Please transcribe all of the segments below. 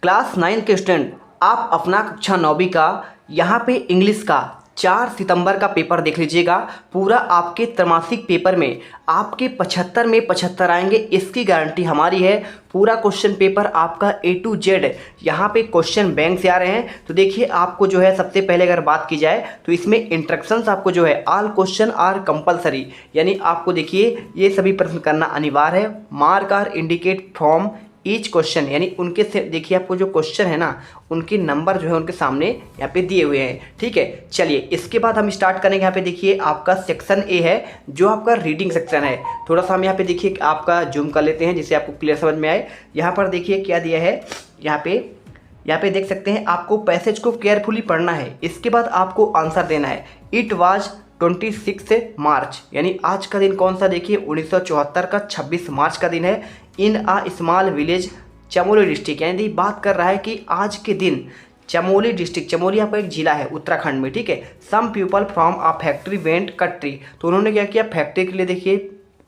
Class 9 के student, आप अपना कक्षा 9वीं का यहाँ पे इंग्लिश का 4 सितंबर का पेपर देख लीजिएगा। पूरा आपके त्रैमासिक पेपर में आपके 75 में 75 आएंगे, इसकी गारंटी हमारी है। पूरा क्वेश्चन पेपर आपका A to Z यहाँ पे क्वेश्चन बैंक से आ रहे हैं। तो देखिए, आपको जो है सबसे पहले अगर बात की जाए तो इसमें इंस्ट्रक्शंस आपको जो है ऑल क्वेश्चन आर कंपलसरी, यानी आपको देखिए ये सभी प्रश्न करना अनिवार्य है। Mark are indicate from each question, यानी उनके से देखिए आपको जो क्वेश्चन है ना, उनके नंबर जो है उनके सामने यहाँ पे दिए हुए हैं। ठीक है, चलिए इसके बाद हम स्टार्ट करेंगे। यहाँ पे देखिए आपका सेक्शन ए है जो आपका रीडिंग सेक्शन है। थोड़ा सा हम यहाँ पे देखिए आपका जूम कर लेते हैं जिससे आपको क्लियर समझ में आए। यहाँ पर देखिए क्या दिया है, यहाँ पे देख सकते हैं आपको पैसेज को केयरफुली पढ़ना है। इसके बाद आपको आंसर देना है। इट वाज 26 मार्च, यानी आज का दिन कौन सा, देखिए 1974 का 26 मार्च का दिन है। इन आ स्मॉल विलेज चमोली डिस्ट्रिक्ट, यानी बात कर रहा है कि आज के दिन चमोली डिस्ट्रिक्ट, चमोली आपका एक जिला है उत्तराखंड में। ठीक है, some people from a factory went cut tree, तो उन्होंने क्या किया, फैक्ट्री के लिए देखिए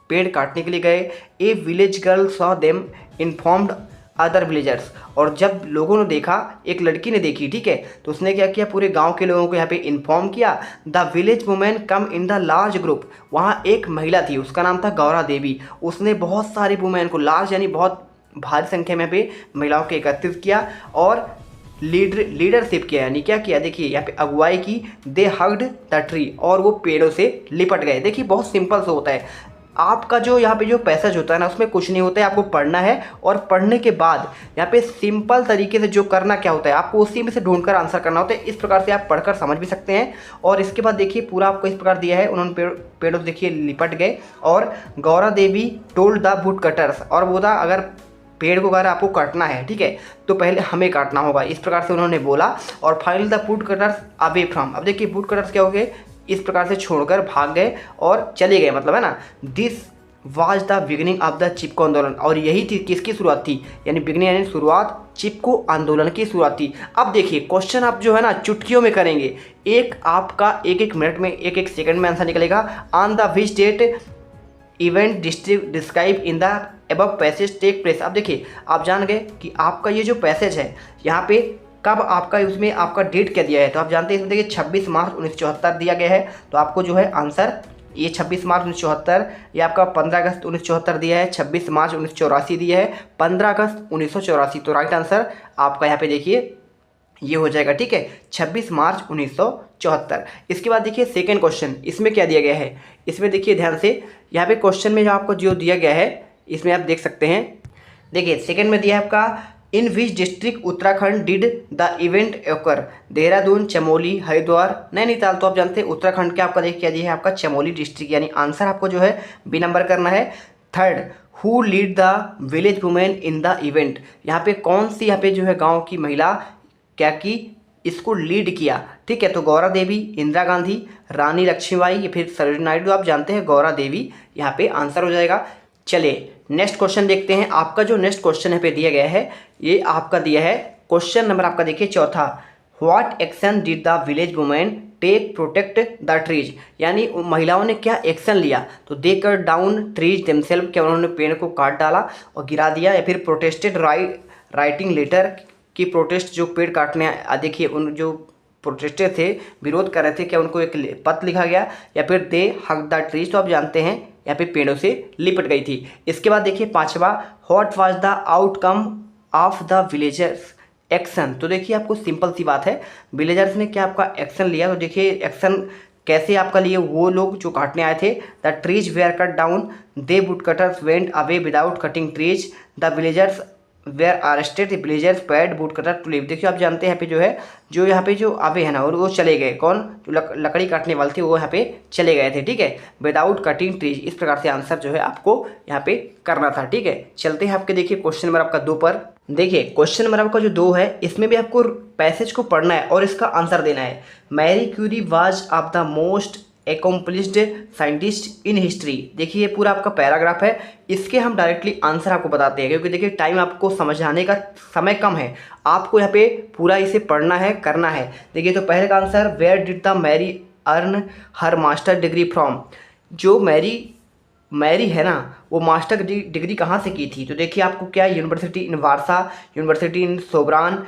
पेड़ काटने के लिए गए। ए village girl saw them informed other villagers, और जब लोगों ने देखा, एक लड़की ने देखी, ठीक है, तो उसने क्या किया, पूरे गांव के लोगों को यहाँ पे इन्फॉर्म किया। The village women come in the large group, वहाँ एक महिला थी, उसका नाम था गौरा देवी। उसने बहुत सारे वुमेन को, लार्ज यानी बहुत भारी संख्या में यहाँ पे महिलाओं को एकत्रित किया और लीडरशिप किया, यानी क्या किया, देखिए यहाँ पे अगुवाई की। दे हग्ड द ट्री, और वो पेड़ों से लिपट गए। देखिए बहुत सिंपल सा होता है। आपका जो यहाँ पे जो पैसेज होता है ना, उसमें कुछ नहीं होता है, आपको पढ़ना है और पढ़ने के बाद यहाँ पे सिंपल तरीके से जो करना क्या होता है, आपको उसी में से ढूंढकर आंसर करना होता है। इस प्रकार से आप पढ़कर समझ भी सकते हैं। और इसके बाद देखिए पूरा आपको इस प्रकार दिया है, उन्होंने पेड़ों से देखिए लिपट गए। और Gaura Devi told the wood cutters, और वो था अगर पेड़ को अगर आपको काटना है, ठीक है, तो पहले हमें काटना होगा, इस प्रकार से उन्होंने बोला। और final the wood cutters away from, अब देखिए वुड कटर्स क्या हो गए, इस प्रकार से छोड़कर भाग गए और चले गए, मतलब है ना। This was the beginning of the Chipko Andolan, और यही थी किसकी शुरुआत थी, यानी बिगिनिंग यानी शुरुआत, चिपको आंदोलन की शुरुआत थी। अब देखिए क्वेश्चन आप जो है ना चुटकियों में करेंगे, एक आपका एक मिनट में एक सेकंड में आंसर निकलेगा। On the which date event describe in the above passage take place, अब देखिए आप जान गए कि आपका ये जो पैसेज है यहाँ पे कब आपका, उसमें आपका डेट क्या दिया है, तो आप जानते हैं इसमें देखिए 26 मार्च 1974 दिया गया है। तो आपको जो है आंसर ये 26 मार्च 1974, ये आपका 15 अगस्त 1974 दिया है, 26 मार्च 1984 दिया है, 15 अगस्त 1984। तो राइट आंसर आपका यहाँ पे देखिए ये हो जाएगा। ठीक है, 26 मार्च 1974। इसके बाद देखिए सेकेंड क्वेश्चन, इसमें क्या दिया गया है, इसमें देखिए ध्यान से, यहाँ पे क्वेश्चन में जो आपको जो दिया गया है इसमें आप देख सकते हैं। देखिए सेकेंड में दिया है आपका, in which district Uttarakhand did the event occur, Dehradun, Chamoli, Haridwar, Nainital. तो आप जानते हैं उत्तराखंड के आपका देखिए क्या दिया है, आपका चमोली डिस्ट्रिक्ट, यानी आंसर आपको जो है बी नंबर करना है। Third, who lead the village women in the event, यहाँ पे कौन सी यहाँ पे जो है गाँव की महिला क्या की, इसको लीड किया। ठीक है, तो गौरा देवी, इंदिरा गांधी, रानी लक्ष्मीबाई या फिर सरोजिनी नायडू। आप जानते हैं गौरा देवी यहाँ पे आंसर हो जाएगा। चलिए नेक्स्ट क्वेश्चन देखते हैं। आपका जो नेक्स्ट क्वेश्चन यहाँ पे दिया गया है, ये आपका दिया है क्वेश्चन नंबर आपका देखिए चौथा, what action did the village women take protect the trees, यानी महिलाओं ने क्या एक्शन लिया, तो they cut down trees themselves, क्या उन्होंने पेड़ को काट डाला और गिरा दिया, या फिर प्रोटेस्टेड राइटिंग लेटर की प्रोटेस्ट, जो पेड़ काटने देखिए उन जो प्रोटेस्टर थे, विरोध कर रहे थे, क्या उनको एक पत्र लिखा गया, या फिर दे हग द ट्रीज, तो आप जानते हैं यहाँ पे पेड़ों से लिपट गई थी। इसके बाद देखिए पांचवा, what was the outcome of the villagers action, तो देखिए आपको सिंपल सी बात है, विलेजर्स ने क्या आपका एक्शन लिया, तो देखिए एक्शन कैसे आपका लिए, वो लोग जो काटने आए थे, the trees were cut down, they wood cutters went away without cutting trees, the villagers were arrested, villagers paid wood cutter to leave. देखिए आप जानते हैं यहाँ पे जो है, जो यहाँ पे जो अवे है ना, और वो चले गए, कौन, जो लकड़ी काटने वाले थे वो यहाँ पे चले गए थे। ठीक है, विदाउट कटिंग ट्रीज, इस प्रकार से आंसर जो है आपको यहाँ पे करना था। ठीक है, चलते हैं आपके देखिए क्वेश्चन नंबर आपका 2 पर। देखिए क्वेश्चन नंबर आपका जो 2 है, इसमें भी आपको पैसेज को पढ़ना है और इसका आंसर देना है। Marie Curie was of the most accomplished scientist in history, देखिए ये पूरा आपका पैराग्राफ है, इसके हम डायरेक्टली आंसर आपको बताते हैं, क्योंकि देखिए टाइम आपको समझाने का समय कम है, आपको यहाँ पे पूरा इसे पढ़ना है, करना है। देखिए तो पहले का answer, where did the Marie earn her master degree from, जो मैरी मैरी है ना, वो मास्टर डिग्री कहाँ से की थी? तो देखिए आपको क्या है, यूनिवर्सिटी इन वारसा, यूनिवर्सिटी इन सोब्रान।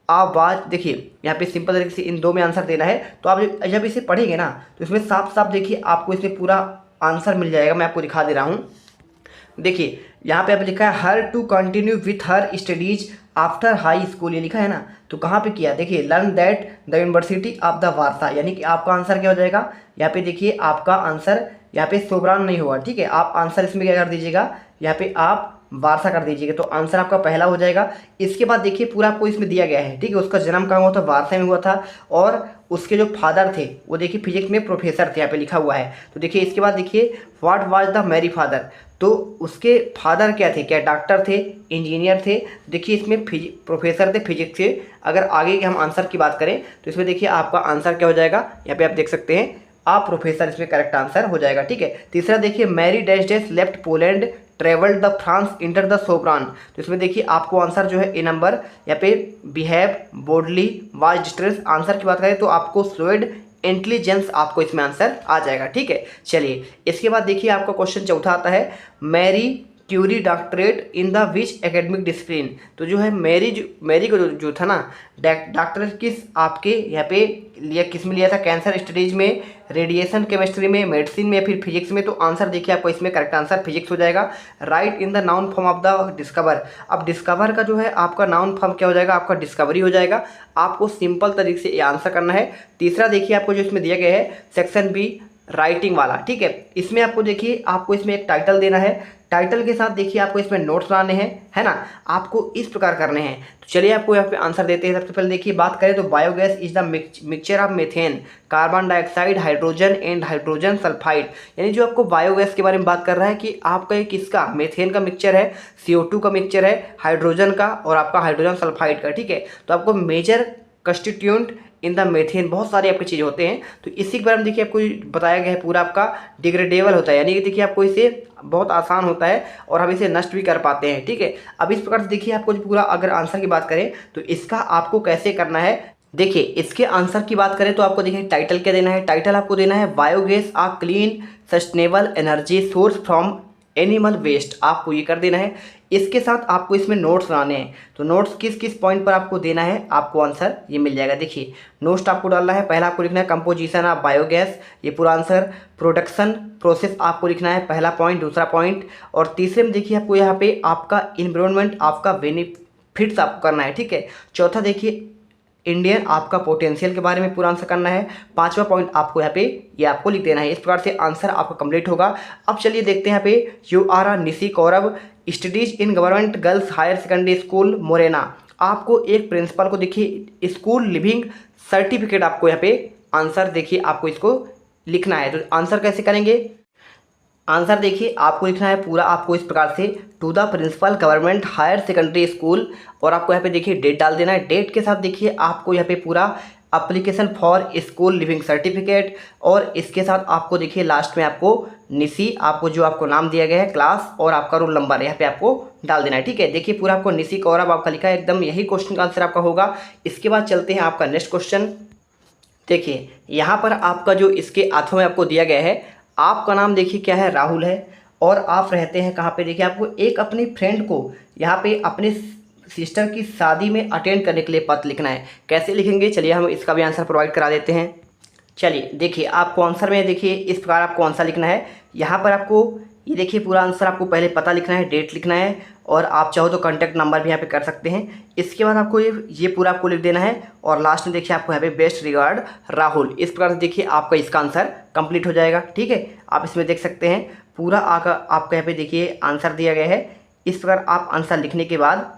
आप बात देखिए यहाँ पे सिंपल तरीके से इन दो में आंसर देना है। तो आप जब इसे पढ़ेंगे ना तो इसमें साफ साफ देखिए आपको इसमें पूरा आंसर मिल जाएगा। मैं आपको दिखा दे रहा हूँ। देखिए यहाँ पे आप लिखा है her to continue with her studies after high school, ये लिखा है ना। तो कहाँ पे किया? देखिए learn that the university of the Warsaw, यानी कि आपका आंसर क्या हो जाएगा? यहाँ पे देखिए आपका आंसर यहाँ पे सोब्रान नहीं होगा, ठीक है। आप आंसर इसमें क्या कर दीजिएगा, यहाँ पे आप वारसा कर दीजिएगा। तो आंसर आपका पहला हो जाएगा। इसके बाद देखिए पूरा आपको इसमें दिया गया है, ठीक है। उसका जन्म कहाँ हुआ था? वारसा में हुआ था। और उसके जो फादर थे वो देखिए फिजिक्स में प्रोफेसर थे, यहाँ पे लिखा हुआ है। तो देखिए इसके बाद देखिए what was the Marie father, तो उसके फादर क्या थे? क्या डॉक्टर थे, इंजीनियर थे? देखिए इसमें प्रोफेसर थे फिजिक्स के। अगर आगे के हम आंसर की बात करें तो इसमें देखिए आपका आंसर क्या हो जाएगा, यहाँ पे आप देख सकते हैं आप प्रोफेसर, इसमें करेक्ट आंसर हो जाएगा, ठीक है। तीसरा देखिए Mary dash dash left Poland travelled the France enter the Sorbonne. तो इसमें देखिए आपको आंसर जो है ए नंबर, यहाँ पे behave boldly was distress. Answer की बात करें तो आपको स्लोएड इंटेलिजेंस, आपको इसमें आंसर आ जाएगा, ठीक है। चलिए इसके बाद देखिए आपका क्वेश्चन चौथा आता है Marie Curie doctorate in the which academic discipline. तो जो है मैरी को जो था ना डॉक्टरेट किस आपके यहाँ पे लिया, किस में लिया था? कैंसर स्टडीज में, रेडिएशन केमिस्ट्री में, मेडिसिन में, फिर फिजिक्स में। तो आंसर देखिए आपको इसमें करेक्ट आंसर फिजिक्स हो जाएगा। Right in the noun form of the discover. अब डिस्कवर का जो है आपका नाउन फॉर्म क्या हो जाएगा? आपका डिस्कवरी हो जाएगा। आपको सिंपल तरीके से ये आंसर करना है। तीसरा देखिए आपको जो इसमें दिया गया है सेक्शन बी राइटिंग वाला, ठीक है। इसमें आपको देखिए आपको इसमें एक टाइटल देना है। टाइटल के साथ देखिए आपको इसमें नोट्स बनाने हैं, है ना। आपको इस प्रकार करने हैं। तो चलिए आपको यहाँ पे आंसर देते हैं। सबसे पहले देखिए बात करें तो biogas is the mixture of methane, carbon dioxide, hydrogen and hydrogen sulphide. यानी जो आपको बायोगैस के बारे में बात कर रहा है कि आपका ये किसका? मीथेन का मिक्सचर है, CO2 का मिक्सचर है, हाइड्रोजन का और आपका हाइड्रोजन सल्फाइड का, ठीक है। तो आपको major constituent in the methane, बहुत सारे आपके चीज़ होते हैं। तो इसी के बारे में देखिए आपको बताया गया है पूरा आपका डिग्रेडेबल होता है, यानी कि देखिए आपको इसे बहुत आसान होता है और हम इसे नष्ट भी कर पाते हैं, ठीक है। अब इस प्रकार से देखिए आपको जो पूरा अगर आंसर की बात करें तो इसका आपको कैसे करना है। देखिए इसके आंसर की बात करें तो आपको देखिए टाइटल क्या देना है। टाइटल आपको देना है biogas a clean sustainable energy source from animal waste, आपको ये कर देना है। इसके साथ आपको इसमें नोट्स बनाने हैं। तो नोट्स किस किस पॉइंट पर आपको देना है, आपको आंसर ये मिल जाएगा। देखिए नोट्स आपको डालना है। पहला आपको लिखना है कंपोजिशन ऑफ बायोगैस, ये पूरा आंसर। प्रोडक्शन प्रोसेस आपको लिखना है, पहला पॉइंट, दूसरा पॉइंट। और तीसरे में देखिए आपको यहाँ पे आपका इन्वायरमेंट, आपका बेनिफिट्स आपको करना है, ठीक है। चौथा देखिए इंडियन आपका पोटेंशियल के बारे में पूरा आंसर करना है। पांचवा पॉइंट आपको यहाँ पे ये आपको लिख देना है। इस प्रकार से आंसर आपका कंप्लीट होगा। अब चलिए देखते हैं यहाँ पे you are a Nishi Kaurav studies in government girls higher secondary school Morena. आपको एक प्रिंसिपल को देखिए स्कूल लिविंग सर्टिफिकेट, आपको यहाँ पे आंसर देखिए आपको इसको लिखना है। तो आंसर कैसे करेंगे? आंसर देखिए आपको लिखना है पूरा आपको इस प्रकार से to the principal government higher secondary school, और आपको यहाँ पे देखिए डेट डाल देना है। डेट के साथ देखिए आपको यहाँ पे पूरा application for school leaving certificate, और इसके साथ आपको देखिए लास्ट में आपको निशी, आपको जो आपको नाम दिया गया है, क्लास और आपका रोल नंबर यहाँ पे आपको डाल देना है, ठीक है। देखिए पूरा आपको निशी कौरव आपका लिखा है, एकदम यही क्वेश्चन का आंसर आपका होगा। इसके बाद चलते हैं आपका नेक्स्ट क्वेश्चन। देखिए यहाँ पर आपका जो इसके हाथों में आपको दिया गया है, आपका नाम देखिए क्या है, राहुल है, और आप रहते हैं कहाँ पे? देखिए आपको एक अपनी फ्रेंड को यहाँ पे अपने सिस्टर की शादी में अटेंड करने के लिए पत्र लिखना है। कैसे लिखेंगे? चलिए हम इसका भी आंसर प्रोवाइड करा देते हैं। चलिए देखिए आपको आंसर में देखिए इस प्रकार आपको आंसर लिखना है। यहाँ पर आपको ये देखिए पूरा आंसर आपको पहले पता लिखना है, डेट लिखना है, और आप चाहो तो कॉन्टैक्ट नंबर भी यहाँ पे कर सकते हैं। इसके बाद आपको ये पूरा आपको लिख देना है, और लास्ट में देखिए आपको यहाँ पे बेस्ट रिगार्ड राहुल। इस प्रकार से देखिए आपका इसका आंसर कंप्लीट हो जाएगा, ठीक है। आप इसमें देख सकते हैं पूरा आपका यहाँ पे देखिए आंसर दिया गया है। इस प्रकार आप आंसर लिखने के बाद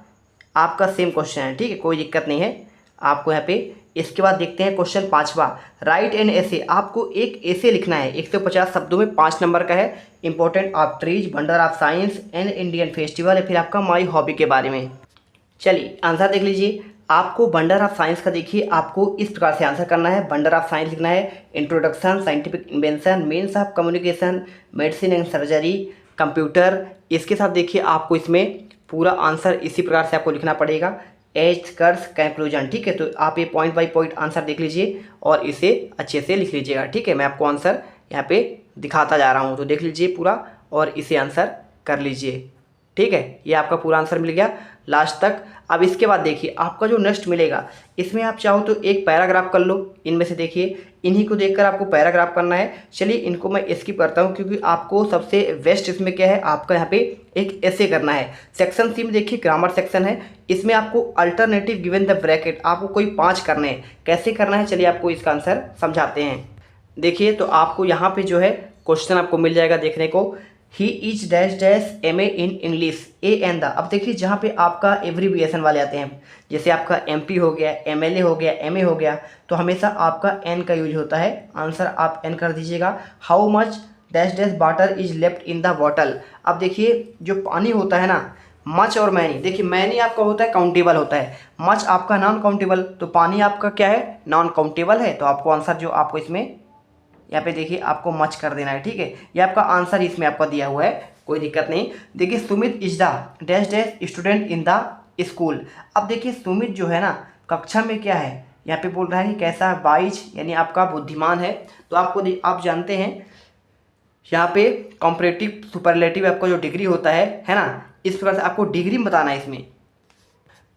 आपका सेम क्वेश्चन है, ठीक है, कोई दिक्कत नहीं है आपको यहाँ पे। इसके बाद देखते हैं क्वेश्चन पाँचवा, राइट एन एसे। आपको एक ऐसे लिखना है 150 शब्दों में, 5 नंबर का है। Important of trees, wonder of science and Indian festival, या फिर आपका माई हॉबी के बारे में। चलिए आंसर देख लीजिए। आपको वंडर ऑफ साइंस का देखिए आपको इस प्रकार से आंसर करना है। वंडर ऑफ साइंस लिखना है, introduction, scientific invention, means of communication, medicine and surgery, computer. इसके साथ देखिए आपको इसमें पूरा आंसर इसी प्रकार से आपको लिखना पड़ेगा, एज कर्स कंक्लूजन, ठीक है। तो आप ये पॉइंट बाय पॉइंट आंसर देख लीजिए और इसे अच्छे से लिख लीजिएगा, ठीक है। मैं आपको आंसर यहाँ पे दिखाता जा रहा हूँ, तो देख लीजिए पूरा और इसे आंसर कर लीजिए। ठीक है, ये आपका पूरा आंसर मिल गया लास्ट तक। अब इसके बाद देखिए आपका जो नेक्स्ट मिलेगा, इसमें आप चाहो तो एक पैराग्राफ कर लो। इनमें से देखिए इन्हीं को देखकर आपको पैराग्राफ करना है। चलिए इनको मैं स्किप करता हूँ, क्योंकि आपको सबसे बेस्ट इसमें क्या है, आपका यहाँ पे एक ऐसे करना है। सेक्शन सी में देखिए ग्रामर सेक्शन है, इसमें आपको अल्टरनेटिव गिवन द ब्रैकेट आपको कोई 5 करने हैं। कैसे करना है चलिए आपको इसका आंसर समझाते हैं। देखिए तो आपको यहाँ पे जो है क्वेश्चन आपको मिल जाएगा देखने को, he is dash dash MA in English a an the. अब देखिए जहाँ पे आपका एब्रीविएशन वाले आते हैं, जैसे आपका MP हो गया, MLA हो गया, MA हो गया, तो हमेशा आपका N का यूज होता है। आंसर आप N कर दीजिएगा। How much dash dash water is left in the bottle. अब देखिए जो पानी होता है ना, मच और मैनी, देखिए मैनी आपका होता है काउंटेबल होता है, मच आपका नॉन काउंटेबल, तो पानी आपका क्या है, नॉन काउंटेबल है। तो आपको आंसर जो आपको इसमें यहाँ पे देखिए आपको मच कर देना है। ठीक है, ये आपका आंसर इसमें आपका दिया हुआ है, कोई दिक्कत नहीं। देखिए Sumit is the dash dash student in the school. अब देखिए सुमित जो है ना कक्षा में क्या है, यहाँ पे बोल रहा है कि कैसा, वाइज यानी आपका बुद्धिमान है। तो आपको आप जानते हैं यहाँ पे कॉम्परेटिव सुपरलेटिव आपका जो डिग्री होता है ना, इस प्रकार से आपको डिग्री में बताना है इसमें।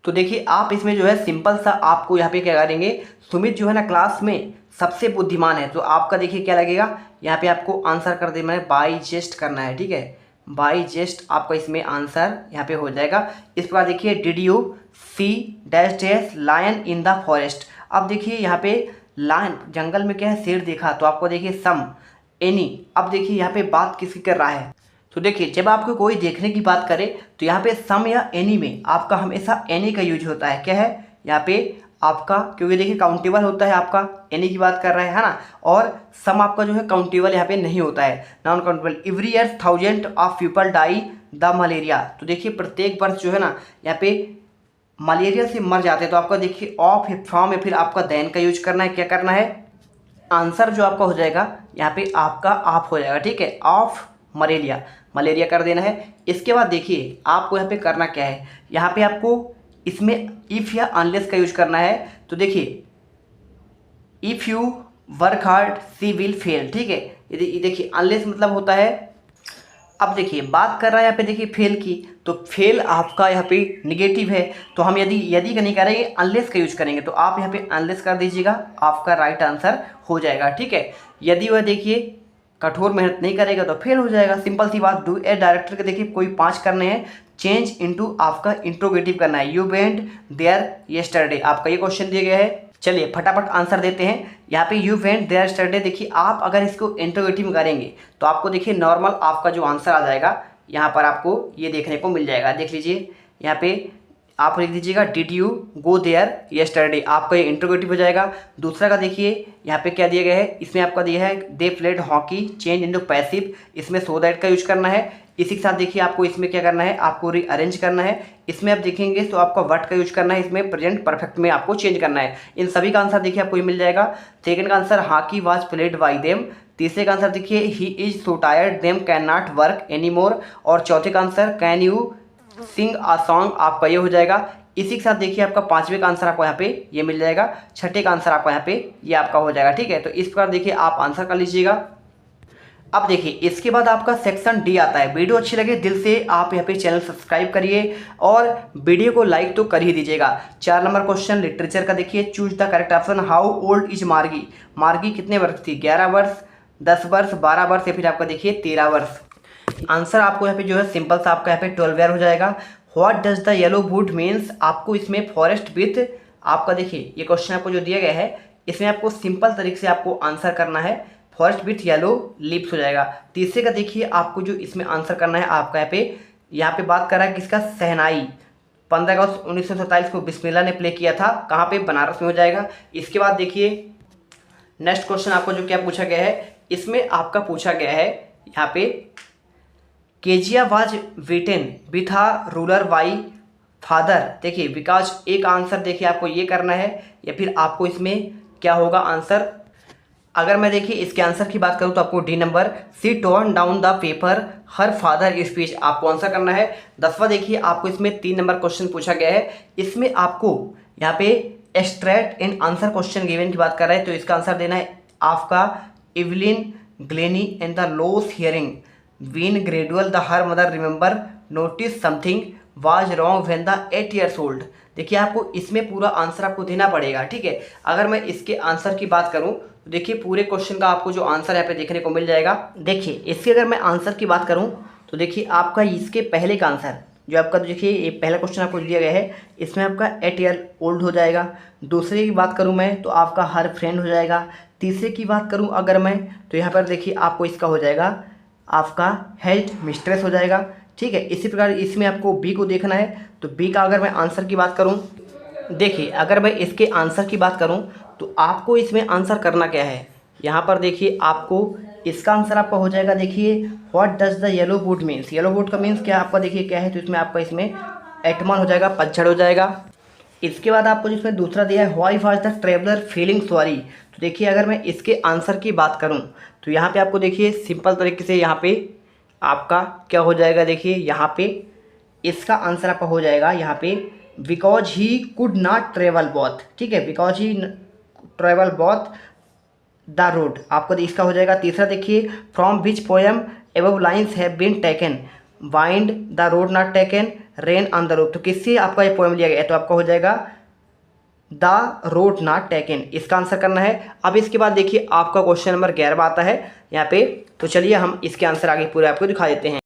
तो देखिए आप इसमें जो है सिंपल सा आपको यहाँ पे क्या करेंगे, सुमित जो है ना क्लास में सबसे बुद्धिमान है, तो आपका देखिए क्या लगेगा, यहाँ पे आपको आंसर कर देना है, बाई जेस्ट करना है। ठीक है, बाई जेस्ट आपका इसमें आंसर यहाँ पे हो जाएगा। इस प्रकार देखिए did you see dash dash lion in the forest. अब देखिए यहाँ पे लायन जंगल में क्या है, शेर देखा, तो आपको देखिए सम एनी। अब देखिए यहाँ पे बात किसकी कर रहा है, तो देखिए जब आपको कोई देखने की बात करे तो यहाँ पे सम या एनी में आपका हमेशा एनी का यूज होता है। क्या है यहाँ पे आपका, क्योंकि देखिए काउंटेबल होता है आपका, एनी की बात कर रहा है ना, और सम आपका जो है काउंटेबल यहाँ पे नहीं होता है, non countable. Every year 1000 of people die the malaria. तो देखिए प्रत्येक वर्ष जो है ना यहाँ पे मलेरिया से मर जाते हैं। तो आपका देखिए ऑफ फ्रॉम या फिर आपका देन का यूज करना है। क्या करना है, आंसर जो आपका हो जाएगा यहाँ पे आपका आप हो जाएगा। ठीक है, ऑफ मलेरिया, मलेरिया कर देना है। इसके बाद देखिए आपको यहाँ पे करना क्या है, यहाँ पे आपको इसमें इफ़ या अनलेस का यूज करना है। तो देखिए if you work hard she will fail. ठीक है, ये देखिए अनलेस मतलब होता है, अब देखिए बात कर रहा है यहाँ पे देखिए फेल की, तो फेल आपका यहाँ पे निगेटिव है, तो हम यदि का नहीं करेंगे, अनलेस का यूज करेंगे। तो आप यहाँ पे अनलेस कर दीजिएगा, आपका राइट आंसर हो जाएगा। ठीक है, यदि वह देखिए कठोर मेहनत नहीं करेगा तो फेल हो जाएगा, सिंपल सी बात। डू ए डायरेक्टर के देखिए कोई 5 करने हैं। चेंज इनटू आपका इंट्रोगेटिव करना है, यू वेंट देयर यस्टरडे, आपका ये क्वेश्चन दिया गया है। चलिए फटाफट आंसर देते हैं। यहाँ पे यू वेंट देयर यस्टरडे, देखिए आप अगर इसको इंट्रोगेटिव में करेंगे तो आपको देखिए नॉर्मल आपका जो आंसर आ जाएगा, यहाँ पर आपको ये देखने को मिल जाएगा। देख लीजिए यहाँ पे आप लिख दीजिएगा did you go there yesterday, आपका ये इंट्रोगेटिव हो जाएगा। दूसरा का देखिए यहाँ पे क्या दिया गया है, इसमें आपका दिया है they played hockey change into passive, इसमें सो दैट का यूज करना है। इसी के साथ देखिए आपको इसमें क्या करना है, आपको रीअरेंज करना है। इसमें आप देखेंगे तो आपका व्हाट का यूज करना है, इसमें प्रेजेंट परफेक्ट में आपको चेंज करना है। इन सभी का आंसर देखिए आपको ये मिल जाएगा। सेकंड का answer hockey was played by them. तीसरे का आंसर देखिए he is so tired them can not work any more. और चौथे का answer can you sing a song, आपका ये हो जाएगा। इसी के साथ देखिए आपका पांचवे का आंसर आपको यहाँ पे ये मिल जाएगा। छठे का आंसर आपको यहाँ पे ये आपका हो जाएगा। ठीक है, तो इस प्रकार देखिए आप आंसर कर लीजिएगा। अब देखिए इसके बाद आपका सेक्शन डी आता है। वीडियो अच्छी लगे दिल से आप यहाँ पे चैनल सब्सक्राइब करिए और वीडियो को लाइक तो कर ही दीजिएगा। 4 नंबर क्वेश्चन लिटरेचर का देखिए, choose the correct option. How old is मार्गी, मार्गी कितने वर्ष थी, 11 वर्ष, 10 वर्ष, 12 वर्ष या फिर आपका देखिए 13 वर्ष। आंसर आपको यहाँ पे जो है सिंपल सा आपका यहाँ पे 12 ईयर हो जाएगा। What does the yellow would means, आपको इसमें फॉरेस्ट विथ, आपका देखिए ये क्वेश्चन आपको जो दिया गया है इसमें आपको सिंपल तरीके से आपको आंसर करना है, फॉरेस्ट विथ येलो लीव्स हो जाएगा। तीसरे का देखिए आपको जो इसमें आंसर करना है आपका यहाँ पे बात कर रहा है किसका, शहनाई। 15 अगस्त 1947 को बिस्मिल्लाह ने प्ले किया था, कहाँ पे, बनारस में हो जाएगा। इसके बाद देखिए नेक्स्ट क्वेश्चन आपको जो क्या पूछा गया है, इसमें आपका पूछा गया है यहाँ पे Kazia was written with a ruler by father. देखिए बिकॉज एक आंसर देखिए आपको ये करना है या फिर आपको इसमें क्या होगा आंसर। अगर मैं देखिए इसके आंसर की बात करूं तो आपको D number, she turn down the paper her father speech, आपको आंसर करना है। 10वां देखिए आपको इसमें 3 नंबर क्वेश्चन पूछा गया है, इसमें आपको यहाँ पे extract in answer question given की बात कर रहा है, तो इसका आंसर देना है आपका Evelyn Glennie and the loss hearing. When gradual the her mother remember notice something was wrong when the 8 years old। देखिए आपको इसमें पूरा आंसर आपको देना पड़ेगा, ठीक है। अगर मैं इसके आंसर की बात करूं तो देखिए पूरे क्वेश्चन का आपको जो आंसर यहाँ पे देखने को मिल जाएगा। देखिए इसके अगर मैं आंसर की बात करूं तो देखिए आपका इसके पहले का आंसर जो आपका, तो देखिए ये पहला क्वेश्चन आपको दिया गया है, इसमें आपका 8 year old हो जाएगा। दूसरे की बात करूं मैं तो आपका हर फ्रेंड हो जाएगा। तीसरे की बात करूं अगर मैं तो यहाँ पर देखिए आपको इसका हो जाएगा आपका हेल्थ मिस्ट्रेस हो जाएगा, ठीक है। इसी प्रकार इसमें आपको बी को देखना है, तो बी का अगर मैं आंसर की बात करूं, देखिए अगर मैं इसके आंसर की बात करूं तो आपको इसमें आंसर करना क्या है, यहाँ पर देखिए आपको इसका आंसर आपका हो जाएगा। देखिए what does the yellow would means, yellow would का मीन्स क्या आपका देखिए क्या है, तो इसमें आपका इसमें एटमन हो जाएगा, पतझड़ हो जाएगा। इसके बाद आपको जिसमें दूसरा दिया है why was the traveller feeling sorry, तो देखिए अगर मैं इसके आंसर की बात करूं तो यहाँ पे आपको देखिए सिंपल तरीके से यहाँ पे आपका क्या हो जाएगा, देखिए यहाँ पे इसका आंसर आपका हो जाएगा यहाँ पे because he could not travel both, ठीक है, because he travel both the road, आपको इसका हो जाएगा। तीसरा देखिए from which poem above lines have been taken wind the road not taken rain on the roof, तो किससे आपका ये पोएम लिया गया है, तो आपका हो जाएगा द रोड नॉट टेकन, इसका आंसर करना है। अब इसके बाद देखिए आपका क्वेश्चन नंबर 11 आता है यहाँ पे, तो चलिए हम इसके आंसर आगे पूरे आपको दिखा देते हैं।